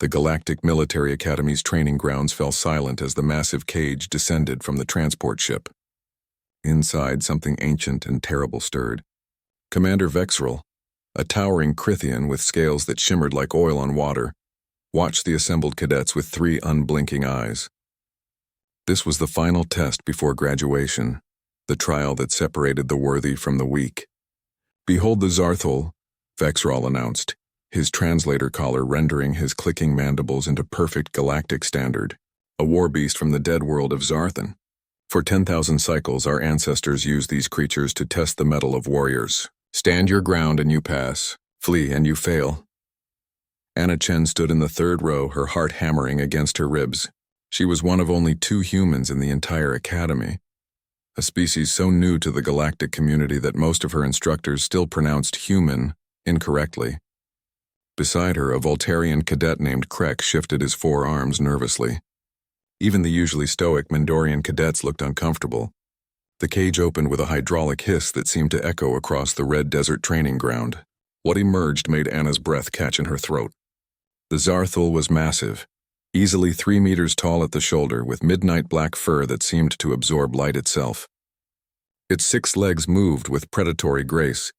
The Galactic Military Academy's training grounds fell silent as the massive cage descended from the transport ship. Inside, something ancient and terrible stirred. Commander Vexrel, a towering Crithian with scales that shimmered like oil on water, watched the assembled cadets with 3 unblinking eyes. This was the final test before graduation, the trial that separated the worthy from the weak. "Behold the Zarthul," Vexrel announced, his translator collar rendering his clicking mandibles into perfect galactic standard, a war beast from the dead world of Zarthan. For 10,000 cycles, our ancestors used these creatures to test the mettle of warriors. Stand your ground and you pass. Flee and you fail. Anna Chen stood in the 3rd row, her heart hammering against her ribs. She was one of only 2 humans in the entire academy, a species so new to the galactic community that most of her instructors still pronounced human incorrectly. Beside her, a Voltarian cadet named Krek shifted his 4 arms nervously. Even the usually stoic Mindorian cadets looked uncomfortable. The cage opened with a hydraulic hiss that seemed to echo across the red desert training ground. What emerged made Anna's breath catch in her throat. The Zarthul was massive, easily 3 meters tall at the shoulder, with midnight black fur that seemed to absorb light itself. Its 6 legs moved with predatory grace,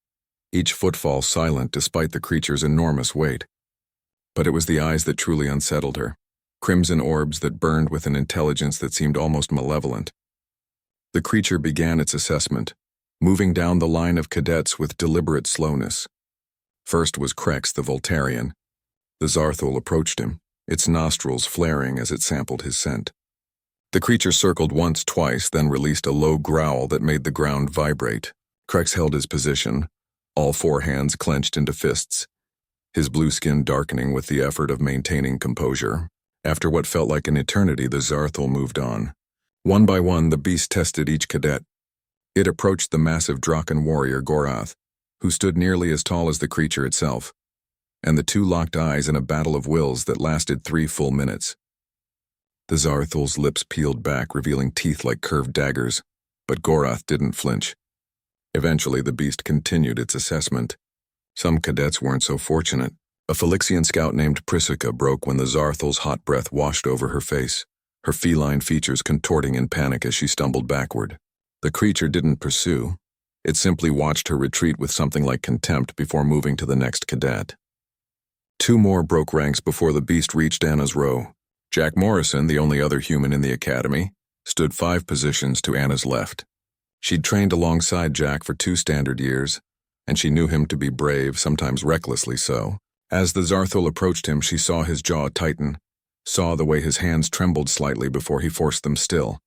each footfall silent despite the creature's enormous weight. But it was the eyes that truly unsettled her, crimson orbs that burned with an intelligence that seemed almost malevolent. The creature began its assessment, moving down the line of cadets with deliberate slowness. First was Krex the Voltarian. The Zarthul approached him, its nostrils flaring as it sampled his scent. The creature circled once, twice, then released a low growl that made the ground vibrate. Krex held his position, all 4 hands clenched into fists, his blue skin darkening with the effort of maintaining composure. After what felt like an eternity, the Zarthul moved on. One by one, the beast tested each cadet. It approached the massive Draken warrior Gorath, who stood nearly as tall as the creature itself, and the 2 locked eyes in a battle of wills that lasted 3 full minutes. The Zarthul's lips peeled back, revealing teeth like curved daggers, but Gorath didn't flinch. Eventually, the beast continued its assessment. Some cadets weren't so fortunate. A Felixian scout named Priscilla broke when the Zarthul's hot breath washed over her face, her feline features contorting in panic as she stumbled backward. The creature didn't pursue. It simply watched her retreat with something like contempt before moving to the next cadet. 2 more broke ranks before the beast reached Anna's row. Jack Morrison, the only other human in the academy, stood 5 positions to Anna's left. She'd trained alongside Jack for 2 standard years, and she knew him to be brave, sometimes recklessly so. As the Zarthul approached him, she saw his jaw tighten, saw the way his hands trembled slightly before he forced them still.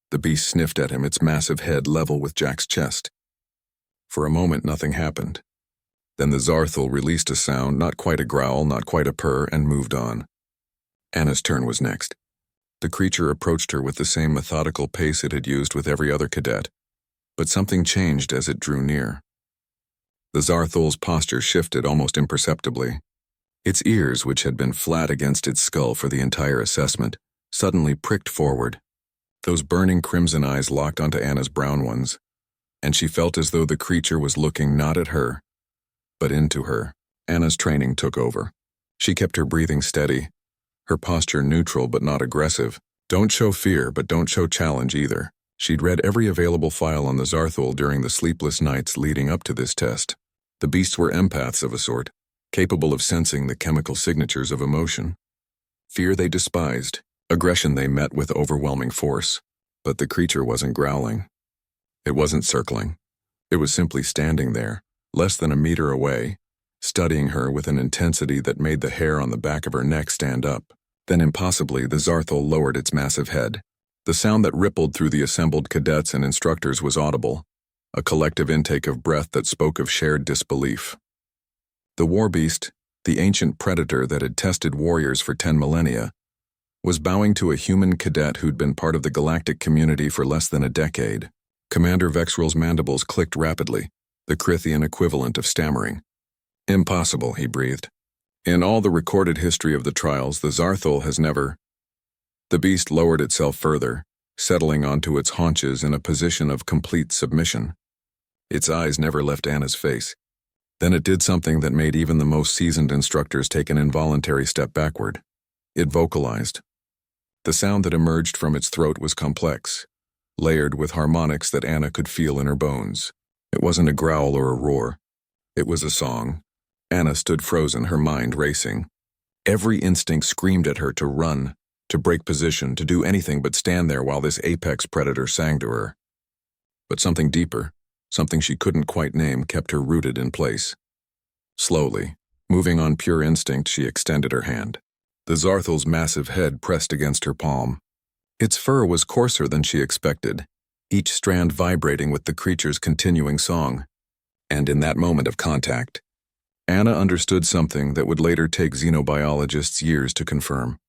The beast sniffed at him, its massive head level with Jack's chest. For a moment, nothing happened. Then the Zarthul released a sound, not quite a growl, not quite a purr, and moved on. Anna's turn was next. The creature approached her with the same methodical pace it had used with every other cadet, but something changed as it drew near. The Zarthul's posture shifted almost imperceptibly. Its ears, which had been flat against its skull for the entire assessment, suddenly pricked forward. Those burning crimson eyes locked onto Anna's brown ones, and she felt as though the creature was looking not at her, but into her. Anna's training took over. She kept her breathing steady, her posture neutral but not aggressive. Don't show fear, but don't show challenge either. She'd read every available file on the Zarthul during the sleepless nights leading up to this test. The beasts were empaths of a sort, capable of sensing the chemical signatures of emotion. Fear they despised, aggression they met with overwhelming force. But the creature wasn't growling. It wasn't circling. It was simply standing there, less than a meter away, studying her with an intensity that made the hair on the back of her neck stand up. Then impossibly, the Zarthul lowered its massive head. The sound that rippled through the assembled cadets and instructors was audible, a collective intake of breath that spoke of shared disbelief. The war beast, the ancient predator that had tested warriors for 10 millennia, was bowing to a human cadet who'd been part of the galactic community for less than a decade. Commander Vexrel's mandibles clicked rapidly, the Crithian equivalent of stammering. "Impossible," he breathed. "In all the recorded history of the trials, the Zarthul has never—" The beast lowered itself further, settling onto its haunches in a position of complete submission. Its eyes never left Anna's face. Then it did something that made even the most seasoned instructors take an involuntary step backward. It vocalized. The sound that emerged from its throat was complex, layered with harmonics that Anna could feel in her bones. It wasn't a growl or a roar. It was a song. Anna stood frozen, her mind racing. Every instinct screamed at her to run, to break position, to do anything but stand there while this apex predator sang to her. But something deeper, something she couldn't quite name, kept her rooted in place. Slowly, moving on pure instinct, she extended her hand. The Zarthel's massive head pressed against her palm. Its fur was coarser than she expected, each strand vibrating with the creature's continuing song. And in that moment of contact, Anna understood something that would later take xenobiologists years to confirm.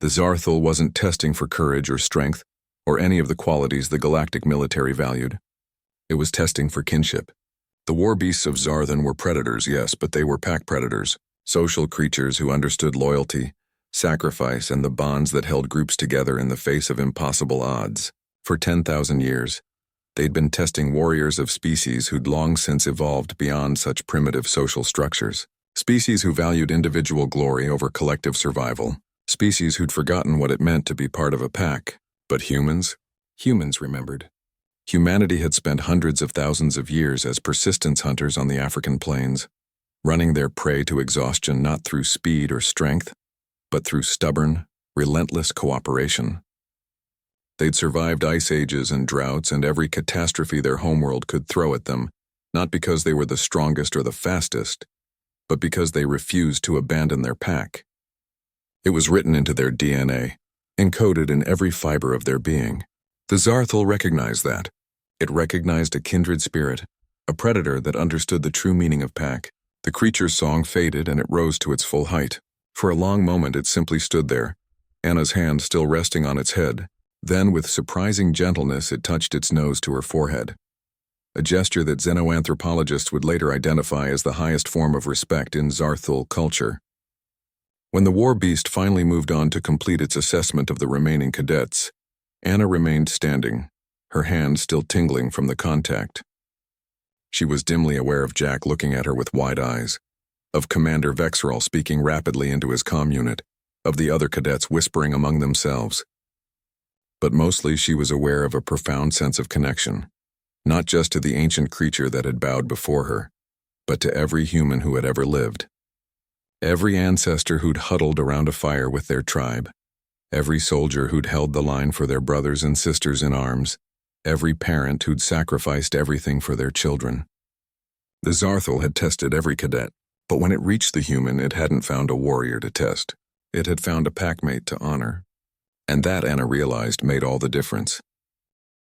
The Zarthel wasn't testing for courage or strength, or any of the qualities the galactic military valued. It was testing for kinship. The war beasts of Zarthen were predators, yes, but they were pack predators, social creatures who understood loyalty, sacrifice, and the bonds that held groups together in the face of impossible odds. For 10,000 years, they'd been testing warriors of species who'd long since evolved beyond such primitive social structures. Species who valued individual glory over collective survival. Species who'd forgotten what it meant to be part of a pack. But humans? Humans remembered. Humanity had spent hundreds of thousands of years as persistence hunters on the African plains, running their prey to exhaustion not through speed or strength, but through stubborn, relentless cooperation. They'd survived ice ages and droughts and every catastrophe their homeworld could throw at them, not because they were the strongest or the fastest, but because they refused to abandon their pack. It was written into their DNA, encoded in every fiber of their being. The Zarthel recognized that. It recognized a kindred spirit, a predator that understood the true meaning of pack. The creature's song faded and it rose to its full height. For a long moment it simply stood there, Anna's hand still resting on its head. Then, with surprising gentleness, it touched its nose to her forehead. A gesture that xenoanthropologists would later identify as the highest form of respect in Zarthel culture. When the war beast finally moved on to complete its assessment of the remaining cadets, Anna remained standing, her hand still tingling from the contact. She was dimly aware of Jack looking at her with wide eyes, of Commander Vexrall speaking rapidly into his comm unit, of the other cadets whispering among themselves. But mostly she was aware of a profound sense of connection, not just to the ancient creature that had bowed before her, but to every human who had ever lived. Every ancestor who'd huddled around a fire with their tribe, every soldier who'd held the line for their brothers and sisters in arms, every parent who'd sacrificed everything for their children. The Zarthel had tested every cadet, but when it reached the human, it hadn't found a warrior to test. It had found a packmate to honor. And that, Anna realized, made all the difference.